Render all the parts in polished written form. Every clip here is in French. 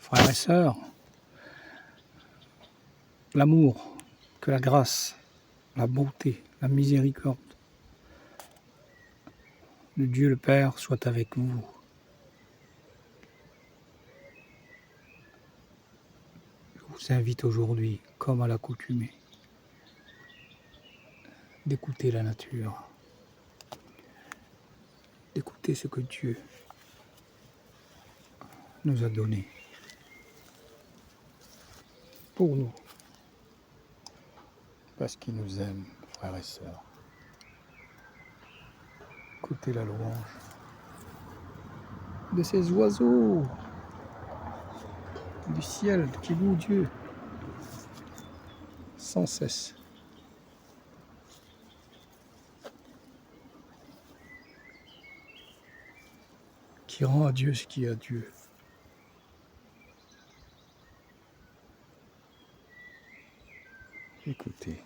frères et sœurs, l'amour, que la grâce, la bonté, la miséricorde de Dieu le Père soit avec vous. Je vous invite aujourd'hui, comme à l'accoutumée, d'écouter la nature, d'écouter ce que Dieu nous a donné pour nous, parce qu'il nous aime, frères et sœurs. Écoutez la louange de ces oiseaux du ciel qui louent Dieu sans cesse. Qui rend à Dieu ce qui est à Dieu. Écoutez.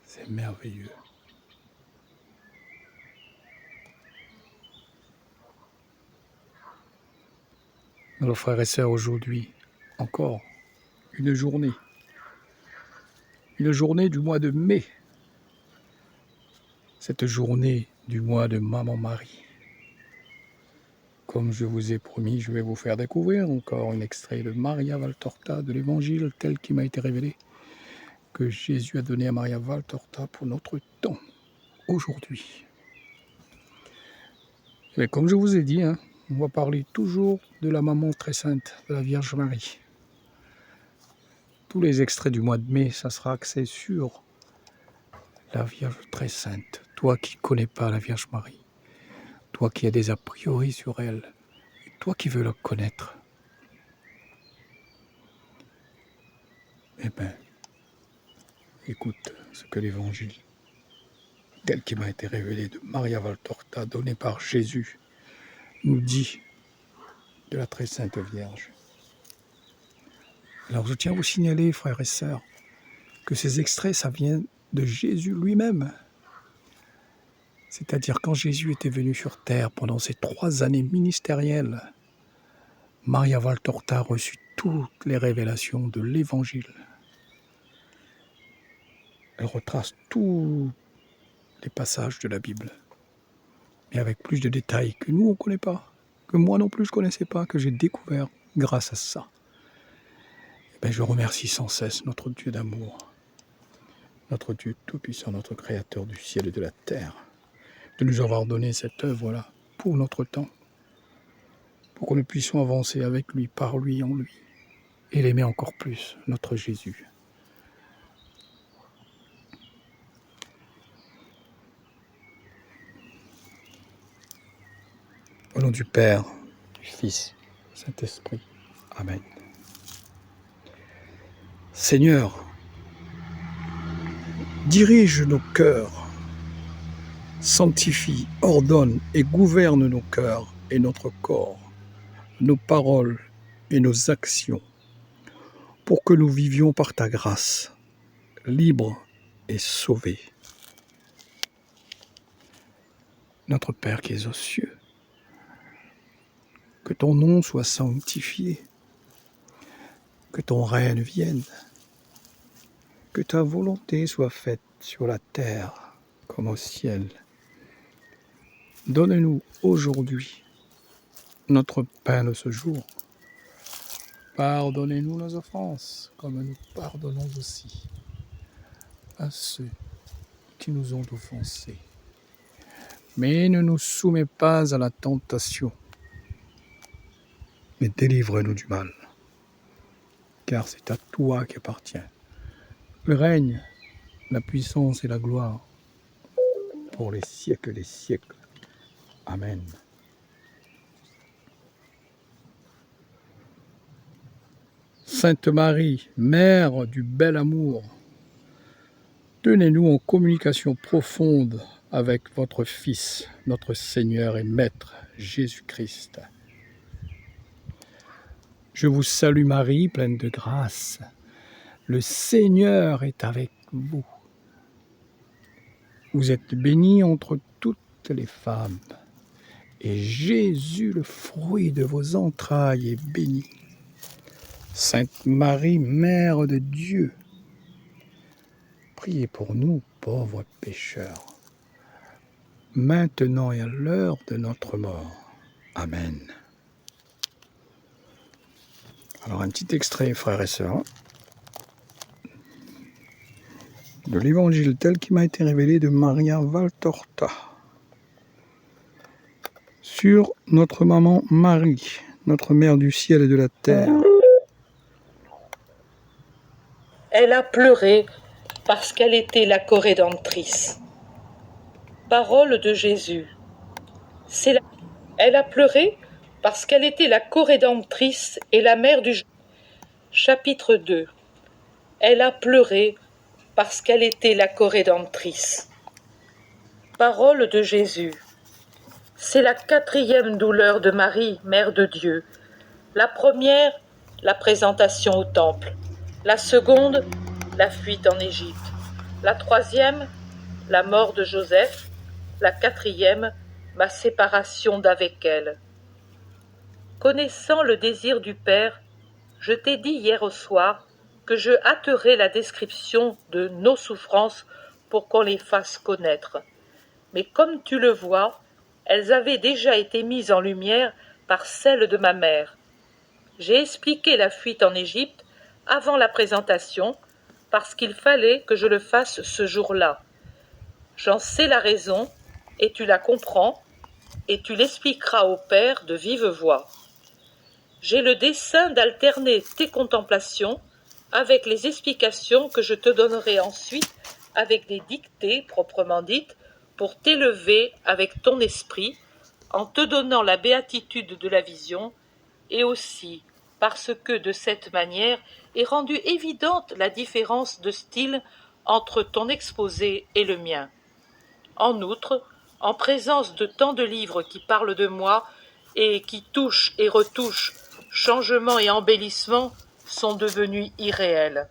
C'est merveilleux. Alors frères et sœurs, aujourd'hui, encore une journée du mois de mai, cette journée du mois de Maman Marie. Comme je vous ai promis, je vais vous faire découvrir encore un extrait de Maria Valtorta, de l'Évangile tel qu'il m'a été révélé, que Jésus a donné à Maria Valtorta pour notre temps, aujourd'hui. Mais comme je vous ai dit, on va parler toujours de la maman très sainte, de la Vierge Marie. Tous les extraits du mois de mai, ça sera axé sur la Vierge très sainte. Toi qui ne connais pas la Vierge Marie, toi qui as des a priori sur elle, et toi qui veux la connaître, eh bien, écoute ce que l'Évangile, tel qu'il m'a été révélé de Maria Valtorta, donné par Jésus, nous dit de la très sainte Vierge. Alors je tiens à vous signaler, frères et sœurs, que ces extraits, ça vient de Jésus lui-même. C'est-à-dire quand Jésus était venu sur terre pendant ces 3 années ministérielles, Maria Valtorta a reçu toutes les révélations de l'Évangile. Elle retrace tous les passages de la Bible, mais avec plus de détails que nous, on ne connaît pas, que moi non plus je ne connaissais pas, que j'ai découvert grâce à ça. Et bien, je remercie sans cesse notre Dieu d'amour, notre Dieu tout-puissant, notre Créateur du ciel et de la terre, de nous avoir donné cette œuvre-là pour notre temps, pour que nous puissions avancer avec lui, par lui, en lui, et l'aimer encore plus, notre Jésus. Au nom du Père, du Fils, du Saint-Esprit. Amen. Seigneur, dirige nos cœurs, sanctifie, ordonne et gouverne nos cœurs et notre corps, nos paroles et nos actions, pour que nous vivions par ta grâce, libres et sauvés. Notre Père qui es aux cieux, que ton nom soit sanctifié, que ton règne vienne, que ta volonté soit faite sur la terre comme au ciel. Donne-nous aujourd'hui notre pain de ce jour. Pardonnez-nous nos offenses, comme nous pardonnons aussi à ceux qui nous ont offensés. Mais ne nous soumets pas à la tentation, mais délivre-nous du mal, car c'est à toi qu'appartient le règne, la puissance et la gloire pour les siècles des siècles. Amen. Sainte Marie, Mère du bel amour, tenez-nous en communication profonde avec votre Fils, notre Seigneur et Maître, Jésus-Christ. Je vous salue Marie, pleine de grâce. Le Seigneur est avec vous. Vous êtes bénie entre toutes toutes les femmes, et Jésus, le fruit de vos entrailles, est béni. Sainte Marie, Mère de Dieu, priez pour nous, pauvres pécheurs, maintenant et à l'heure de notre mort. Amen. Alors un petit extrait, frères et sœurs, de l'évangile tel qu'il m'a été révélé de Maria Valtorta sur notre maman Marie, notre mère du ciel et de la terre. Elle a pleuré parce qu'elle était la corédemptrice. Parole de Jésus. Elle a pleuré parce qu'elle était la corédemptrice et la mère du... Chapitre 2. Elle a pleuré parce qu'elle était la corédemptrice. Parole de Jésus. C'est la 4e douleur de Marie, Mère de Dieu. La première, la présentation au temple. La seconde, la fuite en Égypte. La 3e, la mort de Joseph. La 4e, ma séparation d'avec elle. Connaissant le désir du Père, je t'ai dit hier au soir que je hâterais la description de nos souffrances pour qu'on les fasse connaître. Mais comme tu le vois, elles avaient déjà été mises en lumière par celle de ma mère. J'ai expliqué la fuite en Égypte avant la présentation, parce qu'il fallait que je le fasse ce jour-là. J'en sais la raison, et tu la comprends, et tu l'expliqueras au Père de vive voix. J'ai le dessein d'alterner tes contemplations avec les explications que je te donnerai ensuite avec des dictées proprement dites pour t'élever avec ton esprit en te donnant la béatitude de la vision et aussi parce que de cette manière est rendue évidente la différence de style entre ton exposé et le mien. En outre, en présence de tant de livres qui parlent de moi et qui touchent et retouchent, changements et embellissements sont devenus irréels.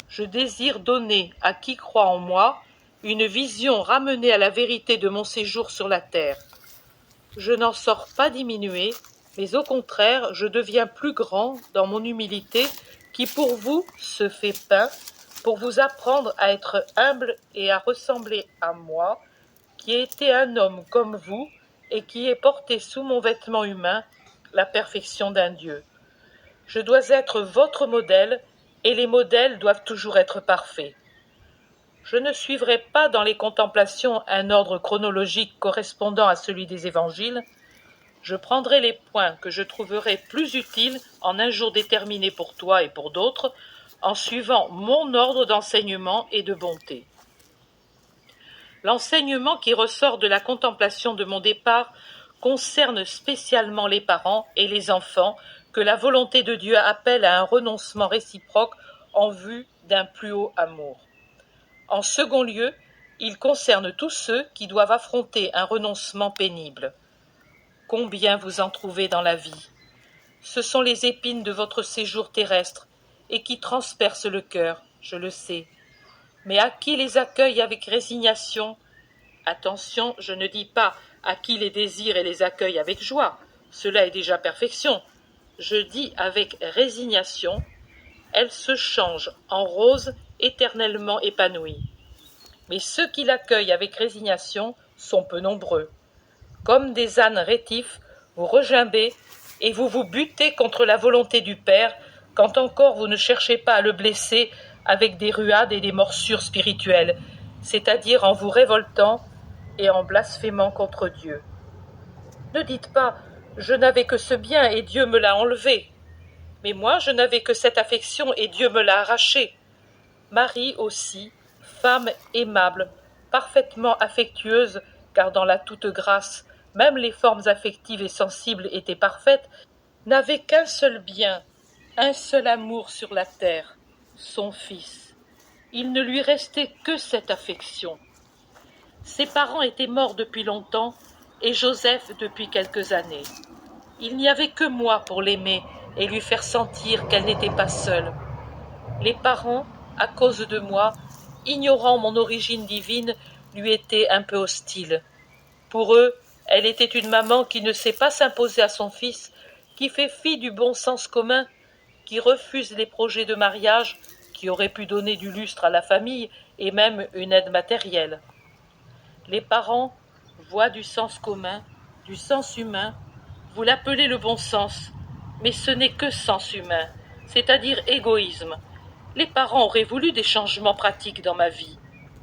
Je désire donner à qui croit en moi une vision ramenée à la vérité de mon séjour sur la terre. Je n'en sors pas diminué, mais au contraire, je deviens plus grand dans mon humilité qui pour vous se fait pain, pour vous apprendre à être humble et à ressembler à moi, qui ai été un homme comme vous et qui ai porté sous mon vêtement humain la perfection d'un Dieu. Je dois être votre modèle et les modèles doivent toujours être parfaits. Je ne suivrai pas dans les contemplations un ordre chronologique correspondant à celui des évangiles. Je prendrai les points que je trouverai plus utiles en un jour déterminé pour toi et pour d'autres, en suivant mon ordre d'enseignement et de bonté. L'enseignement qui ressort de la contemplation de mon départ concerne spécialement les parents et les enfants que la volonté de Dieu appelle à un renoncement réciproque en vue d'un plus haut amour. En second lieu, il concerne tous ceux qui doivent affronter un renoncement pénible. Combien vous en trouvez dans la vie? Ce sont les épines de votre séjour terrestre et qui transpercent le cœur, je le sais. Mais à qui les accueille avec résignation? Attention, je ne dis pas à qui les désire et les accueille avec joie, cela est déjà perfection. Je dis avec résignation, elle se change en rose éternellement épanouie. Mais ceux qui l'accueillent avec résignation sont peu nombreux. Comme des ânes rétifs, vous regimbez et vous vous butez contre la volonté du Père, quand encore vous ne cherchez pas à le blesser avec des ruades et des morsures spirituelles, c'est-à-dire en vous révoltant et en blasphémant contre Dieu. Ne dites pas « je n'avais que ce bien et Dieu me l'a enlevé », mais moi je n'avais que cette affection et Dieu me l'a arrachée. Marie aussi, femme aimable, parfaitement affectueuse, car dans la toute grâce, même les formes affectives et sensibles étaient parfaites, n'avait qu'un seul bien, un seul amour sur la terre, son Fils. Il ne lui restait que cette affection. Ses parents étaient morts depuis longtemps et Joseph depuis quelques années. Il n'y avait que moi pour l'aimer et lui faire sentir qu'elle n'était pas seule. Les parents, à cause de moi, ignorant mon origine divine, lui étaient un peu hostiles. Pour eux, elle était une maman qui ne sait pas s'imposer à son fils, qui fait fi du bon sens commun, qui refuse les projets de mariage qui auraient pu donner du lustre à la famille et même une aide matérielle. Les parents voient du sens commun, du sens humain. Vous l'appelez le bon sens, mais ce n'est que sens humain, c'est-à-dire égoïsme. Les parents auraient voulu des changements pratiques dans ma vie.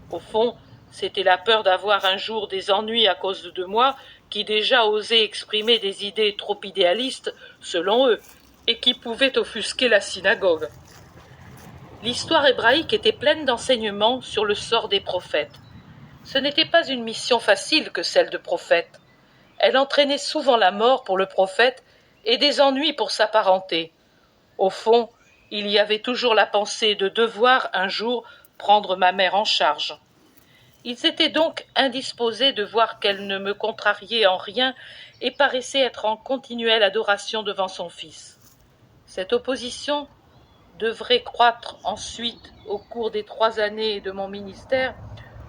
Au fond, c'était la peur d'avoir un jour des ennuis à cause de moi, qui déjà osaient exprimer des idées trop idéalistes, selon eux, et qui pouvaient offusquer la synagogue. L'histoire hébraïque était pleine d'enseignements sur le sort des prophètes. Ce n'était pas une mission facile que celle de prophète. Elle entraînait souvent la mort pour le prophète et des ennuis pour sa parenté. Au fond, il y avait toujours la pensée de devoir un jour prendre ma mère en charge. Ils étaient donc indisposés de voir qu'elle ne me contrariait en rien et paraissait être en continuelle adoration devant son fils. Cette opposition devrait croître ensuite au cours des 3 années de mon ministère,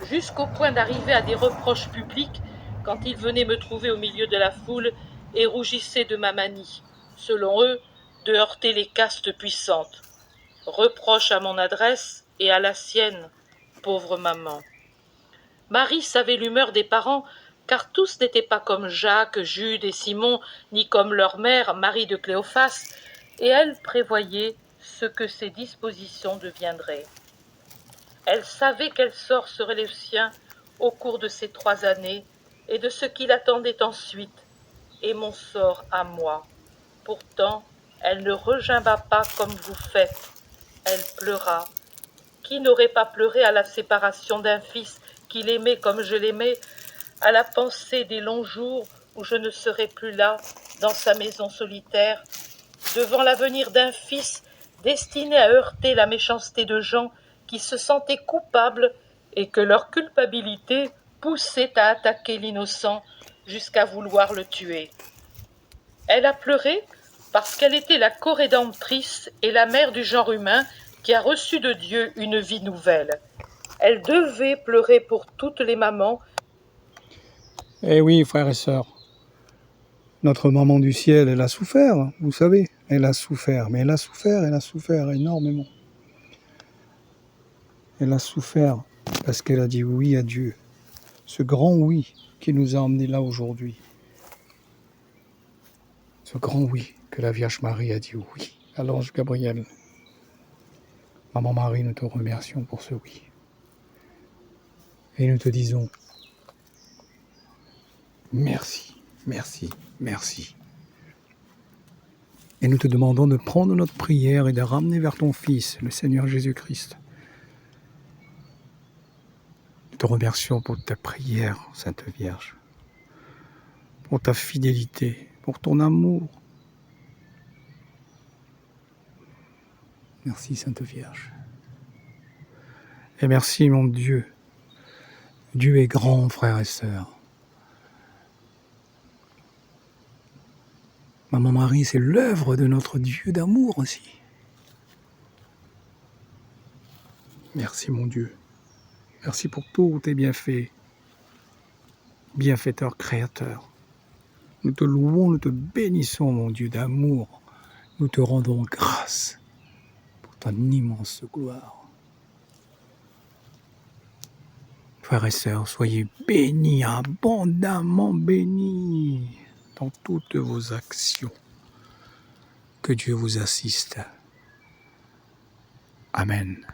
jusqu'au point d'arriver à des reproches publics quand ils venaient me trouver au milieu de la foule et rougissaient de ma manie, selon eux, de heurter les castes puissantes. Reproches à mon adresse et à la sienne, pauvre maman. Marie savait l'humeur des parents, car tous n'étaient pas comme Jacques, Jude et Simon, ni comme leur mère, Marie de Cléophas, et elle prévoyait ce que ses dispositions deviendraient. Elle savait quel sort serait le sien au cours de ces 3 années, et de ce qui l'attendait ensuite, et mon sort à moi. Pourtant, elle ne regimba pas comme vous faites. Elle pleura. Qui n'aurait pas pleuré à la séparation d'un fils qu'il aimait comme je l'aimais, à la pensée des longs jours où je ne serais plus là, dans sa maison solitaire, devant l'avenir d'un fils destiné à heurter la méchanceté de gens qui se sentaient coupables et que leur culpabilité poussait à attaquer l'innocent jusqu'à vouloir le tuer. Elle a pleuré parce qu'elle était la corédemptrice et la mère du genre humain qui a reçu de Dieu une vie nouvelle. Elle devait pleurer pour toutes les mamans. Eh oui, frères et sœurs, notre maman du ciel, elle a souffert, vous savez, elle a souffert, mais elle a souffert énormément. Elle a souffert parce qu'elle a dit oui à Dieu, ce grand oui qui nous a emmenés là aujourd'hui. Ce grand oui que la Vierge Marie a dit oui à l'ange Gabriel. Maman Marie, nous te remercions pour ce oui. Et nous te disons merci, merci, merci. Et nous te demandons de prendre notre prière et de ramener vers ton Fils, le Seigneur Jésus-Christ. Nous te remercions pour ta prière, Sainte Vierge, pour ta fidélité, pour ton amour. Merci, Sainte Vierge. Et merci, mon Dieu. Dieu est grand, frères et sœurs. Maman Marie, c'est l'œuvre de notre Dieu d'amour aussi. Merci, mon Dieu. Merci pour tous tes bienfaits. Bienfaiteur, créateur. Nous te louons, nous te bénissons, mon Dieu d'amour. Nous te rendons grâce pour ton immense gloire. Frères et sœurs, soyez bénis, abondamment bénis dans toutes vos actions. Que Dieu vous assiste. Amen.